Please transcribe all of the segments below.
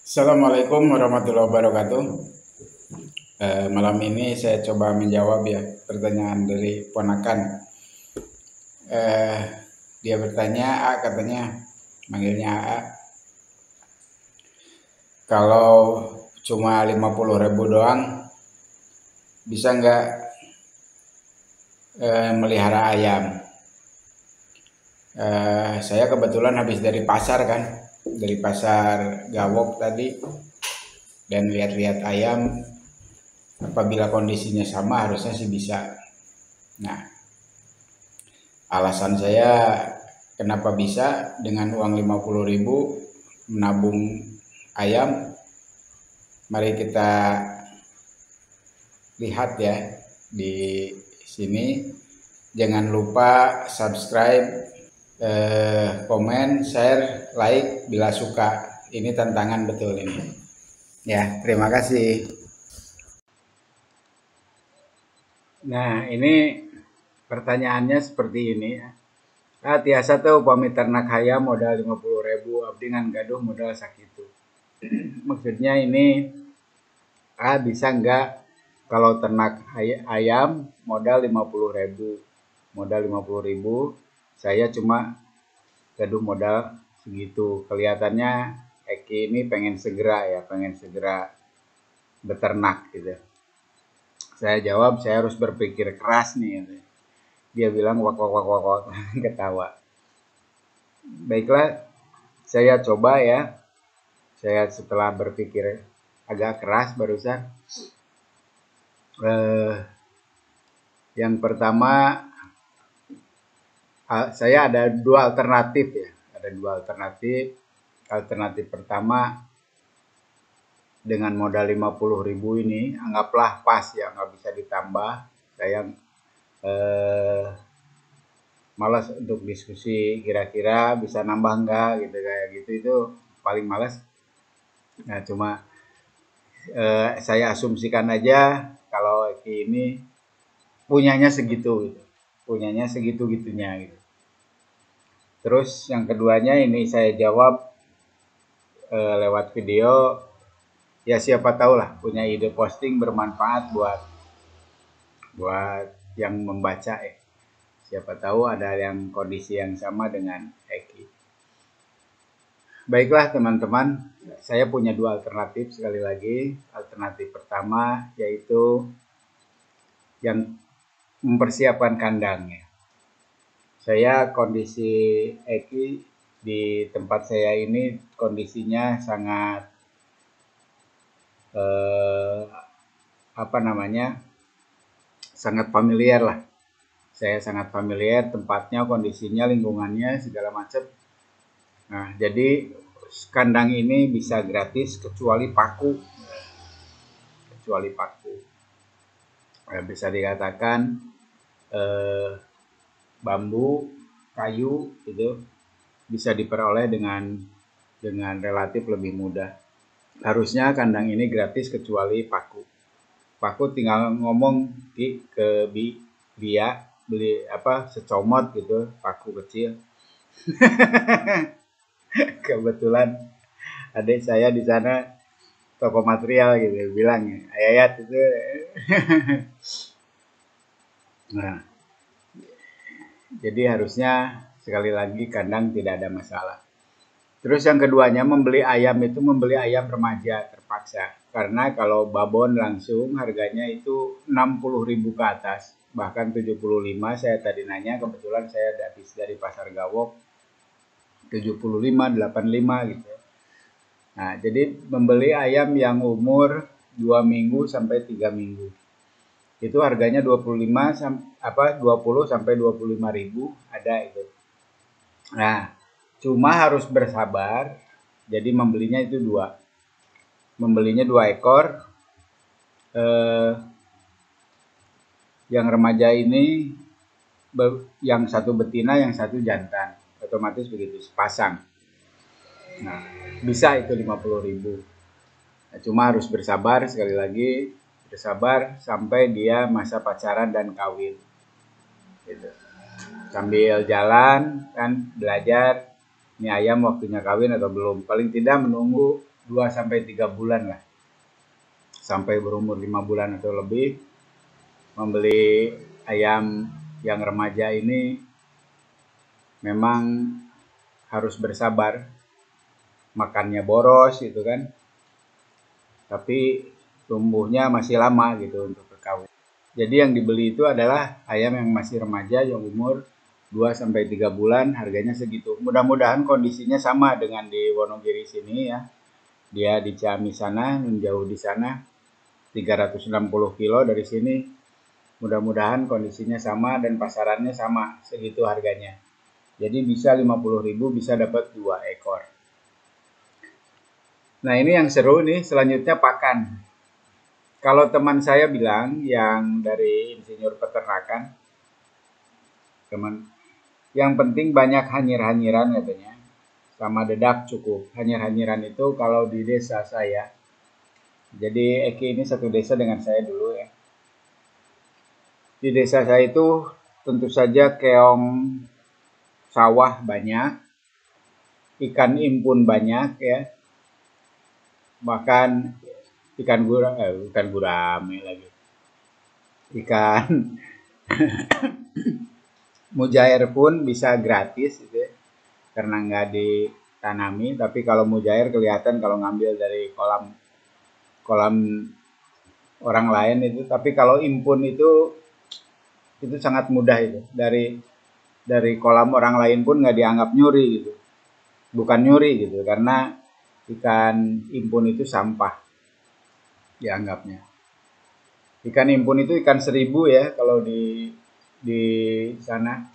Assalamualaikum warahmatullahi wabarakatuh. Malam ini saya coba menjawab ya pertanyaan dari ponakan. Eh, Dia bertanya, katanya manggilnya A, kalau cuma 50.000 doang bisa nggak melihara ayam? Saya kebetulan habis dari pasar kan, dari pasar Gawok tadi, dan lihat-lihat ayam. Apabila kondisinya sama harusnya sih bisa. Nah, alasan saya kenapa bisa dengan uang 50.000 menabung ayam. Mari kita lihat ya di sini. Jangan lupa subscribe, komen, share, like bila suka. Ini tantangan betul ini. Ya, terima kasih. Nah, ini pertanyaannya seperti ini ya. Tiasa tuh upami ternak hayam modal 50.000 abdi ngan gaduh modal sakitu. Maksudnya ini bisa nggak kalau ternak ayam modal 50.000, modal 50.000, saya cuma gaduh modal segitu. Kelihatannya Eki ini pengen segera beternak gitu. Saya jawab, saya harus berpikir keras nih gitu. Dia bilang wak wak wak wak, wak. Ketawa. Baiklah, saya coba ya. Saya setelah berpikir agak keras barusan. Yang pertama, saya ada dua alternatif ya. Ada dua alternatif. Alternatif pertama, dengan modal 50.000 ini, anggaplah pas ya, nggak bisa ditambah. Saya malas untuk diskusi kira-kira bisa nambah enggak gitu, kayak gitu itu paling malas. Nah, cuma saya asumsikan aja kalau Eki ini punyanya segitu gitu. Punyanya segitu-gitunya gitu. Terus yang keduanya ini saya jawab lewat video. Ya siapa tahu lah punya ide posting bermanfaat buat yang membaca ya. Siapa tahu ada yang kondisi yang sama dengan Eki. Baiklah teman-teman, saya punya dua alternatif sekali lagi. Alternatif pertama yaitu yang mempersiapkan kandangnya. Saya kondisi Eki di tempat saya ini kondisinya sangat sangat familiar lah. Saya sangat familiar tempatnya, kondisinya, lingkungannya, segala macam. Nah, jadi kandang ini bisa gratis kecuali paku. Kecuali paku. Bisa dikatakan bambu, kayu itu bisa diperoleh dengan relatif lebih mudah. Harusnya kandang ini gratis kecuali paku. Paku tinggal ngomong ke dia beli secomot gitu, paku kecil. Kebetulan adik saya di sana toko material gitu bilang ya, ayat itu. Nah, jadi harusnya sekali lagi kandang tidak ada masalah. Terus yang keduanya membeli ayam remaja terpaksa. Karena kalau babon langsung harganya itu 60.000 ke atas. Bahkan 75 saya tadi nanya, kebetulan saya habis dari pasar Gawok. 75, 85 gitu. Nah, jadi membeli ayam yang umur 2 minggu sampai 3 minggu. Itu harganya 20 sampai 25.000 ada itu. Nah, cuma harus bersabar. Jadi membelinya itu dua. Membelinya 2 ekor. Yang remaja ini yang satu betina, yang satu jantan. Otomatis begitu, sepasang. Nah, bisa itu 50.000. Nah, cuma harus bersabar, sekali lagi bersabar sampai dia masa pacaran dan kawin. Gitu. Sambil jalan kan belajar ini ayam waktunya kawin atau belum. Paling tidak menunggu 2 sampai 3 bulan lah. Sampai berumur 5 bulan atau lebih. Membeli ayam yang remaja ini memang harus bersabar. Makannya boros gitu kan. Tapi tumbuhnya masih lama gitu untuk berkawin. Jadi yang dibeli itu adalah ayam yang masih remaja yang umur 2 sampai 3 bulan, harganya segitu. Mudah-mudahan kondisinya sama dengan di Wonogiri sini ya. Dia di Ciamis sana, menjauh di sana 360 kilo dari sini. Mudah-mudahan kondisinya sama dan pasarannya sama, segitu harganya. Jadi bisa 50.000 bisa dapat 2 ekor. Nah, ini yang seru nih, selanjutnya pakan. Kalau teman saya bilang yang dari insinyur peternakan, teman, yang penting banyak hanyir-hanyiran katanya, sama dedak cukup. Hanyir-hanyiran itu kalau di desa saya, jadi Eki ini satu desa dengan saya dulu ya. Di desa saya itu tentu saja keong sawah banyak, ikan impun banyak ya, bahkan ikan gurame lagi, ikan mujair pun bisa gratis gitu ya, karena nggak ditanami. Tapi kalau mujair kelihatan kalau ngambil dari kolam kolam orang lain itu. Tapi kalau impun itu sangat mudah itu, dari kolam orang lain pun nggak dianggap nyuri gitu, bukan nyuri gitu, karena ikan impun itu sampah dianggapnya. Ikan impun itu ikan seribu ya, kalau di sana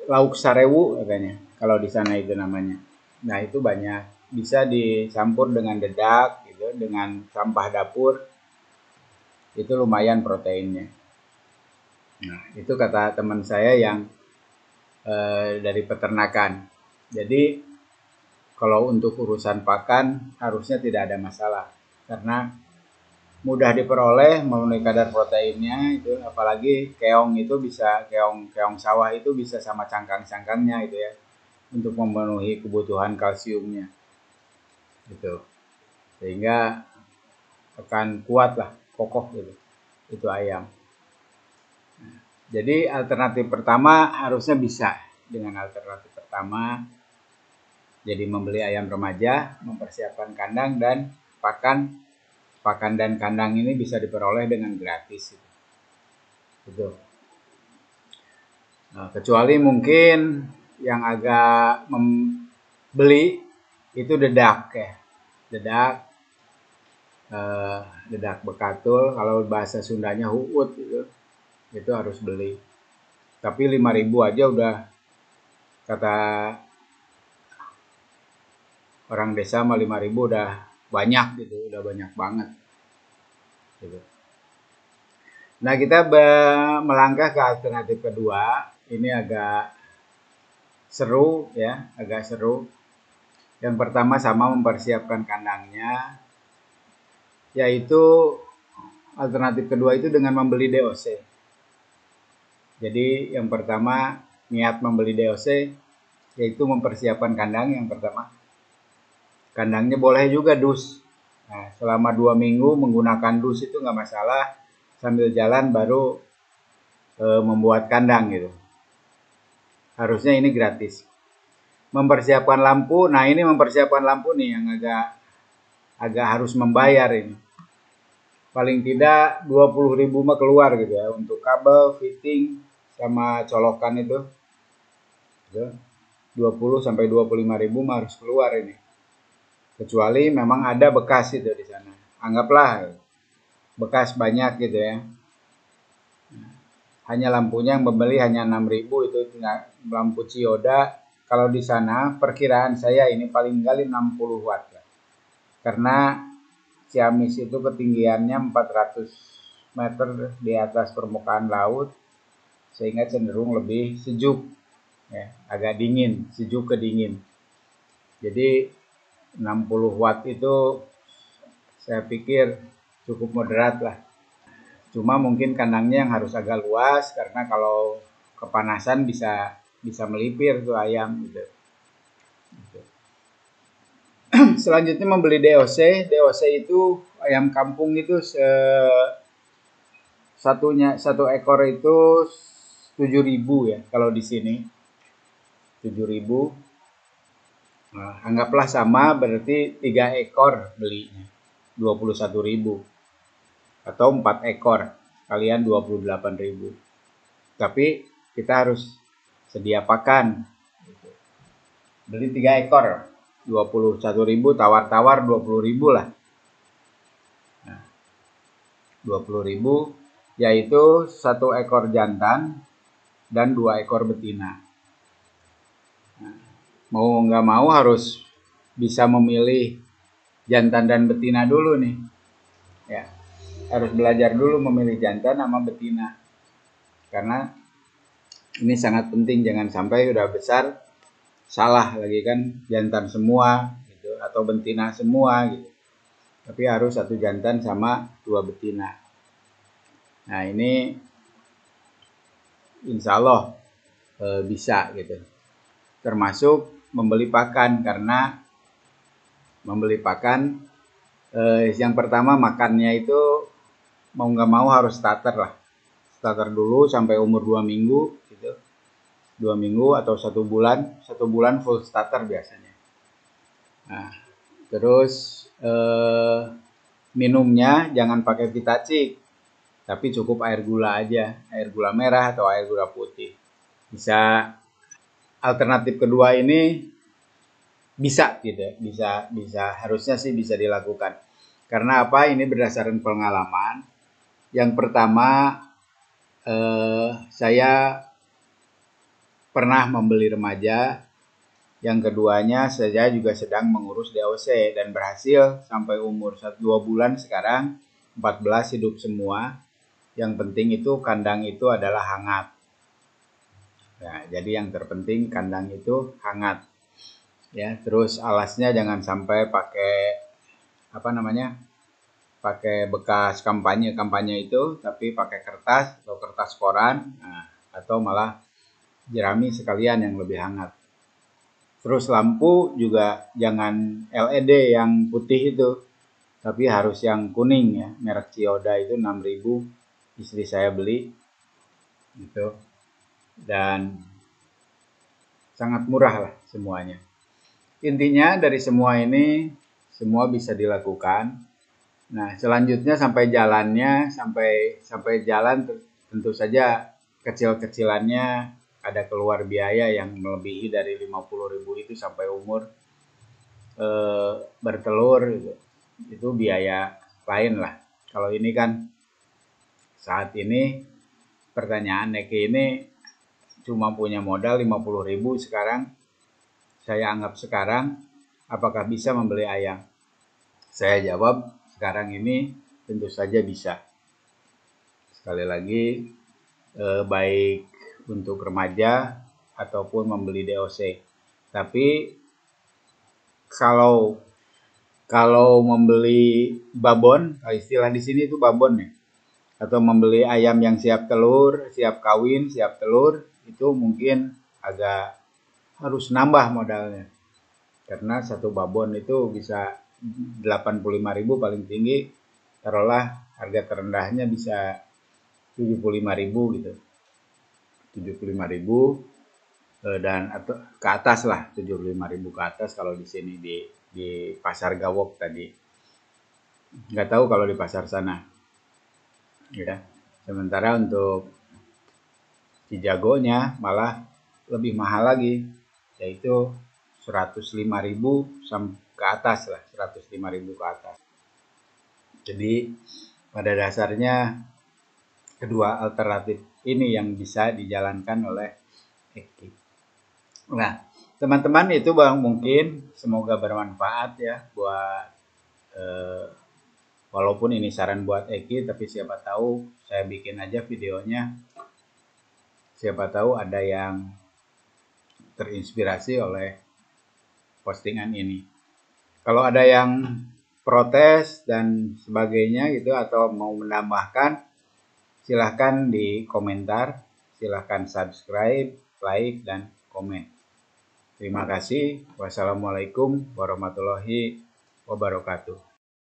lauk sarewu katanya, kalau di sana itu namanya. Nah itu banyak, bisa dicampur dengan dedak gitu, dengan sampah dapur, itu lumayan proteinnya. Nah itu kata teman saya yang dari peternakan. Jadi kalau untuk urusan pakan harusnya tidak ada masalah, karena mudah diperoleh memenuhi kadar proteinnya itu. Apalagi keong itu bisa, keong sawah itu bisa sama cangkang-cangkangnya itu ya, untuk memenuhi kebutuhan kalsiumnya gitu, sehingga akan kuat lah, kokoh gitu itu ayam. Jadi alternatif pertama harusnya bisa. Dengan alternatif pertama, jadi membeli ayam remaja, mempersiapkan kandang dan pakan. Pakan dan kandang ini bisa diperoleh dengan gratis gitu. Nah, kecuali mungkin yang agak membeli itu dedak ya, dedak dedak bekatul, kalau bahasa Sundanya huut itu harus beli. Tapi 5.000 aja udah, kata orang desa mah 5.000 udah banyak gitu, udah banyak banget gitu. Nah kita melangkah ke alternatif kedua, ini agak seru ya, agak seru. Yang pertama sama mempersiapkan kandangnya, yaitu alternatif kedua itu dengan membeli DOC. Jadi yang pertama niat membeli DOC yaitu mempersiapkan kandang yang pertama. Kandangnya boleh juga dus. Nah, selama 2 minggu menggunakan dus itu nggak masalah, sambil jalan baru membuat kandang gitu. Harusnya ini gratis. Mempersiapkan lampu, nah ini mempersiapkan lampu nih yang agak harus membayar ini. Paling tidak 20.000 mah keluar gitu ya, untuk kabel, fitting, sama colokan itu. 20 sampai 25.000 mah harus keluar ini. Kecuali memang ada bekas itu di sana. Anggaplah bekas banyak gitu ya. Hanya lampunya yang membeli hanya 6.000 itu, lampu Cioda. Kalau di sana perkiraan saya ini paling kali 60 watt ya. Karena Ciamis itu ketinggiannya 400 meter di atas permukaan laut, sehingga cenderung lebih sejuk ya, agak dingin, sejuk ke dingin. Jadi 60 watt itu saya pikir cukup moderat lah. Cuma mungkin kandangnya yang harus agak luas, karena kalau kepanasan bisa melipir tuh ayam gitu. Selanjutnya membeli DOC. DOC itu ayam kampung itu satu ekor itu 7.000 ya kalau di sini 7.000. Nah, anggaplah sama berarti 3 ekor belinya 21.000 atau 4 ekor kalian 28.000. Tapi kita harus sedia pakan. Beli 3 ekor 21.000, tawar-tawar 20.000 lah. Nah, 20.000 yaitu 1 ekor jantan dan 2 ekor betina. Nah, mau nggak mau harus bisa memilih jantan dan betina dulu nih. Ya, harus belajar dulu memilih jantan sama betina. Karena ini sangat penting, jangan sampai udah besar salah lagi kan, jantan semua gitu atau betina semua gitu. Tapi harus 1 jantan sama 2 betina. Nah, ini insya Allah bisa gitu. Termasuk membeli pakan, karena membeli pakan yang pertama makannya itu mau nggak mau harus starter lah. Starter dulu sampai umur 2 minggu gitu. 2 minggu atau 1 bulan. 1 bulan full starter biasanya. Nah, terus minumnya jangan pakai Vitacik, tapi cukup air gula aja, air gula merah atau air gula putih. Bisa alternatif kedua ini bisa gitu, bisa harusnya sih bisa dilakukan. Karena apa? Ini berdasarkan pengalaman. Yang pertama saya pernah membeli remaja. Yang keduanya saya juga sedang mengurus DOC dan berhasil sampai umur 1-2 bulan sekarang 14 hidup semua. Yang penting itu kandang itu adalah hangat. Nah, jadi yang terpenting kandang itu hangat. Ya, terus alasnya jangan sampai pakai pakai bekas kampanye itu, tapi pakai kertas atau kertas koran, nah, atau malah jerami sekalian yang lebih hangat. Terus lampu juga jangan LED yang putih itu, tapi harus yang kuning ya, merek Cioda itu 6.000 istri saya beli gitu, dan sangat murah lah semuanya. Intinya dari semua ini semua bisa dilakukan. Nah, selanjutnya sampai jalannya, sampai jalan tentu saja kecil-kecilannya ada keluar biaya yang melebihi dari 50.000 itu sampai umur bertelur itu biaya lain lah. Kalau ini kan saat ini pertanyaan Eki ini cuma punya modal 50.000 sekarang. Saya anggap sekarang apakah bisa membeli ayam? Saya jawab sekarang ini tentu saja bisa. Sekali lagi baik untuk remaja ataupun membeli DOC. Tapi kalau membeli babon, istilah di sini itu babon ya, atau membeli ayam yang siap telur, siap kawin, siap telur, itu mungkin agak harus nambah modalnya. Karena 1 babon itu bisa 85.000 paling tinggi, taruhlah harga terendahnya bisa 75.000 gitu. 75.000 dan atau ke atas lah, 75.000 ke atas kalau di sini di pasar Gawok tadi. Nggak tahu kalau di pasar sana. Ya. Sementara untuk Cijagonya malah lebih mahal lagi, yaitu 105.000 ke atas lah, 105.000 ke atas. Jadi pada dasarnya kedua alternatif ini yang bisa dijalankan oleh Eki. Nah, teman-teman, itu Bang mungkin semoga bermanfaat ya buat walaupun ini saran buat Eki, tapi siapa tahu saya bikin aja videonya. Siapa tahu ada yang terinspirasi oleh postingan ini. Kalau ada yang protes dan sebagainya gitu atau mau menambahkan, silahkan di komentar, silahkan subscribe, like, dan komen. Terima kasih. Wassalamualaikum warahmatullahi wabarakatuh.